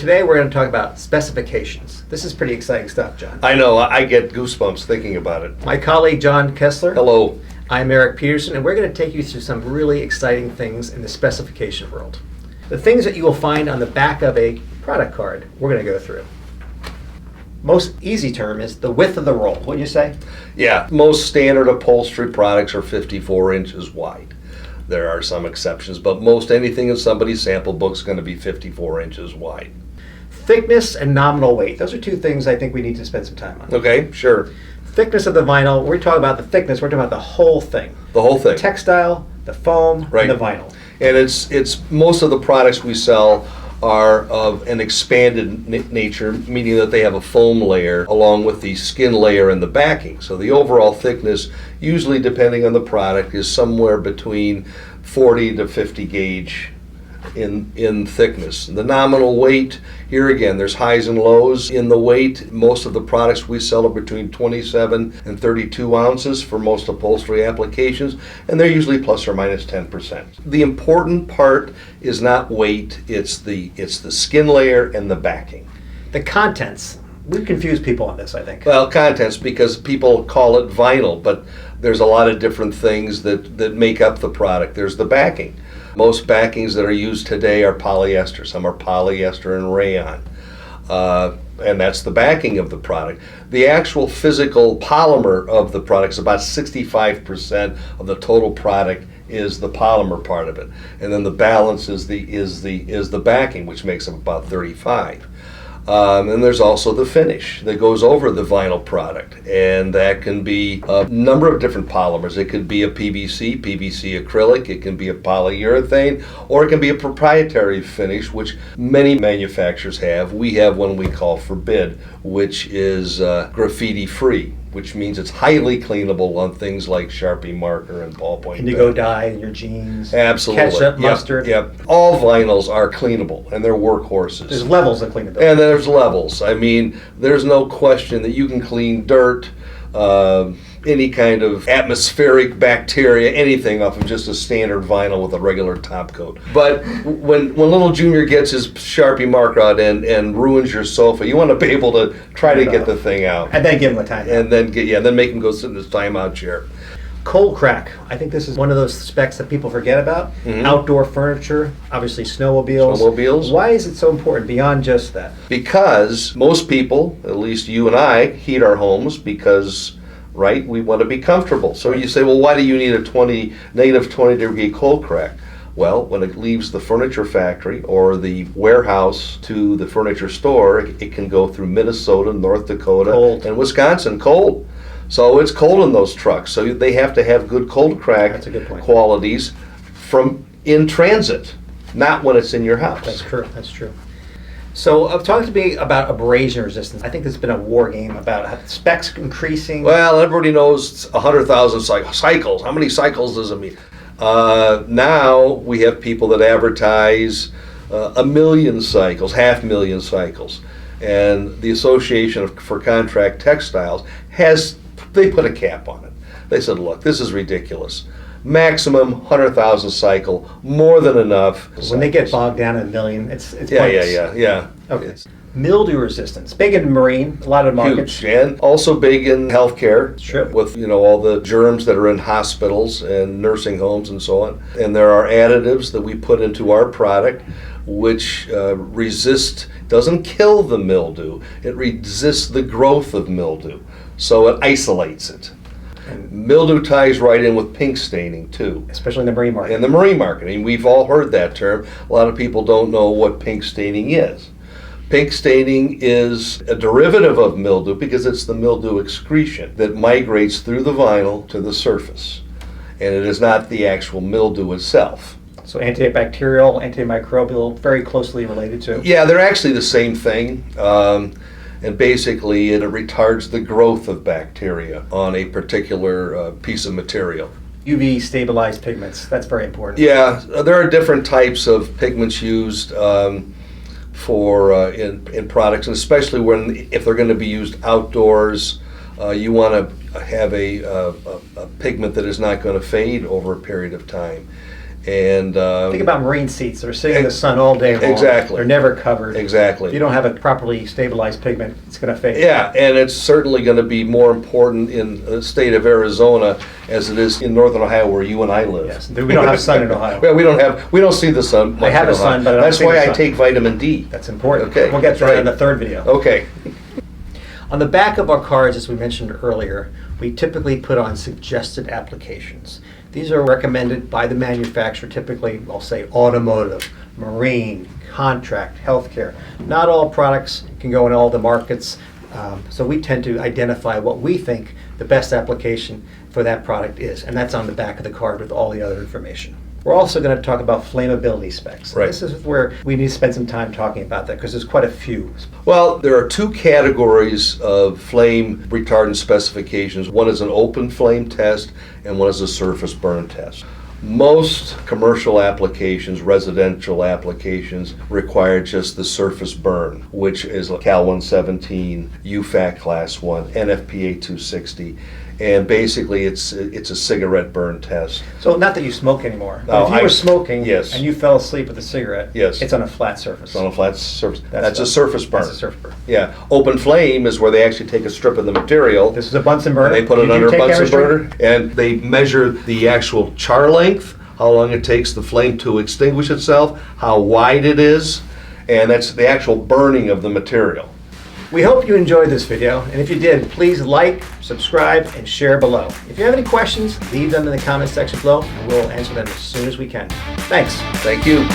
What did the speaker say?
today we're going to talk about specifications. This is pretty exciting stuff, John. I know, I get goosebumps thinking about it. My colleague, John Kessler. Hello. I'm Eric Petersen, and we're going to take you through some really exciting things in the specification world. The things that you will find on the back of a product card, we're going to go through. Most easy term is the width of the roll. Wouldn't you say? Yeah, most standard upholstery products are 54 inches wide. There are some exceptions, but most anything in somebody's sample book is going to be 54 inches wide. Thickness and nominal weight. Those are two things I think we need to spend some time on. Okay, sure. Thickness of the vinyl, we're talking about the thickness, we're talking about the whole thing. The whole thing. The textile, the foam, Right. and the vinyl. And it's most of the products we sell are of an expanded nature, meaning that they have a foam layer along with the skin layer and the backing. So the overall thickness, usually depending on the product, is somewhere between 40 to 50 gauge in thickness. The nominal weight, here again, there's highs and lows in the weight. Most of the products we sell are between 27 and 32 ounces for most upholstery applications, and they're usually plus or minus 10%. The important part is not weight, it's the skin layer and the backing. The contents. We confuse people on this, I think. Well, contents, because people call it vinyl, but there's a lot of different things that make up the product. There's the backing. Most backings that are used today are polyester. Some are polyester and rayon. And that's the backing of the product. The actual physical polymer of the product is about 65% of the total product is the polymer part of it. And then the balance is the backing, which makes up about 35. And there's also the finish that goes over the vinyl product, and that can be a number of different polymers. It could be a PVC acrylic, it can be a polyurethane, or it can be a proprietary finish, which many manufacturers have. We have one we call Forbid, which is graffiti free, which means it's highly cleanable on things like Sharpie marker and ballpoint Indigo pen. dye in your jeans. Absolutely. Ketchup, Yep, mustard. Yep. All vinyls are cleanable, and they're workhorses. There's levels of cleanability. And there's levels. I mean, there's no question that you can clean dirt, any kind of atmospheric bacteria, anything off of just a standard vinyl with a regular top coat. But when little Junior gets his Sharpie marker out and ruins your sofa, you want to be able to try to get the thing out. And then give him a timeout. And then make him go sit in his timeout chair. Cold crack. I think this is one of those specs that people forget about. Mm-hmm. Outdoor furniture, obviously snowmobiles. Snowmobiles. Why is it so important beyond just that? Because most people, at least you and I, heat our homes because, right, we want to be comfortable. So you say, well, why do you need a negative 20 degree cold crack? Well, when it leaves the furniture factory or the warehouse to the furniture store, it can go through Minnesota, North Dakota, Cold. and Wisconsin, cold. So it's cold in those trucks. So they have to have good cold crack That's a good point. qualities from in transit, not when it's in your house. That's true. That's true. So talk to me about abrasion resistance. I think there's been a war game about specs increasing. Well, everybody knows 100,000 cycles. How many cycles does it mean? Now we have people that advertise 1 million cycles, 500,000 cycles. And the Association for Contract Textiles they put a cap on it. They said, look, this is ridiculous. Maximum 100,000 cycle, more than enough. When they get bogged down in 1 million, it's Yeah. Okay. It's Mildew resistance, big in marine, a lot of markets. huge, and also big in healthcare. Sure. With all the germs that are in hospitals and nursing homes and so on. And there are additives that we put into our product which doesn't kill the mildew, it resists the growth of mildew. So it isolates it. Mildew ties right in with pink staining too. Especially in the marine market. In the marine market, and we've all heard that term. A lot of people don't know what pink staining is. Pink staining is a derivative of mildew because it's the mildew excretion that migrates through the vinyl to the surface. And it is not the actual mildew itself. So antibacterial, antimicrobial, very closely related to. Yeah, they're actually the same thing. And basically it retards the growth of bacteria on a particular piece of material. UV stabilized pigments, that's very important. Yeah, there are different types of pigments used for in products, and especially if they're going to be used outdoors, you want to have a pigment that is not going to fade over a period of time. And Think about marine seats that are sitting in the sun all day long. Exactly. They're never covered. Exactly. If you don't have a properly stabilized pigment, it's going to fade. Yeah, and it's certainly going to be more important in the state of Arizona as it is in northern Ohio, where you and I live. Yes, we don't have sun in Ohio. Well, we don't see the sun much I have in a sun, Ohio. but I don't that's see why the I sun. take vitamin D. That's important. Okay, We'll get that's to that right. in the third video. Okay. On the back of our cards, as we mentioned earlier, we typically put on suggested applications. These are recommended by the manufacturer, typically, I'll say automotive, marine, contract, healthcare. Not all products can go in all the markets, so we tend to identify what we think the best application for that product is, and that's on the back of the card with all the other information. We're also going to talk about flammability specs. Right. This is where we need to spend some time talking about that because there's quite a few. Well, there are two categories of flame retardant specifications. One is an open flame test, and one is a surface burn test. Most commercial applications, residential applications, require just the surface burn, which is Cal 117, UFAC Class 1, NFPA 260. And basically, it's a cigarette burn test. So not that you smoke anymore, but No, if you were smoking yes. and you fell asleep with a cigarette, Yes. it's on a flat surface. It's on a flat surface. That's That's a surface burn. That's a surface burn. Yeah. Open flame is where they actually take a strip of the material. This is a Bunsen burner. And they put it Did you under a take Bunsen chemistry? burner, and they measure the actual char length, how long it takes the flame to extinguish itself, how wide it is, and that's the actual burning of the material. We hope you enjoyed this video, and if you did, please like, subscribe, and share below. If you have any questions, leave them in the comment section below, and we'll answer them as soon as we can. Thanks. Thank you.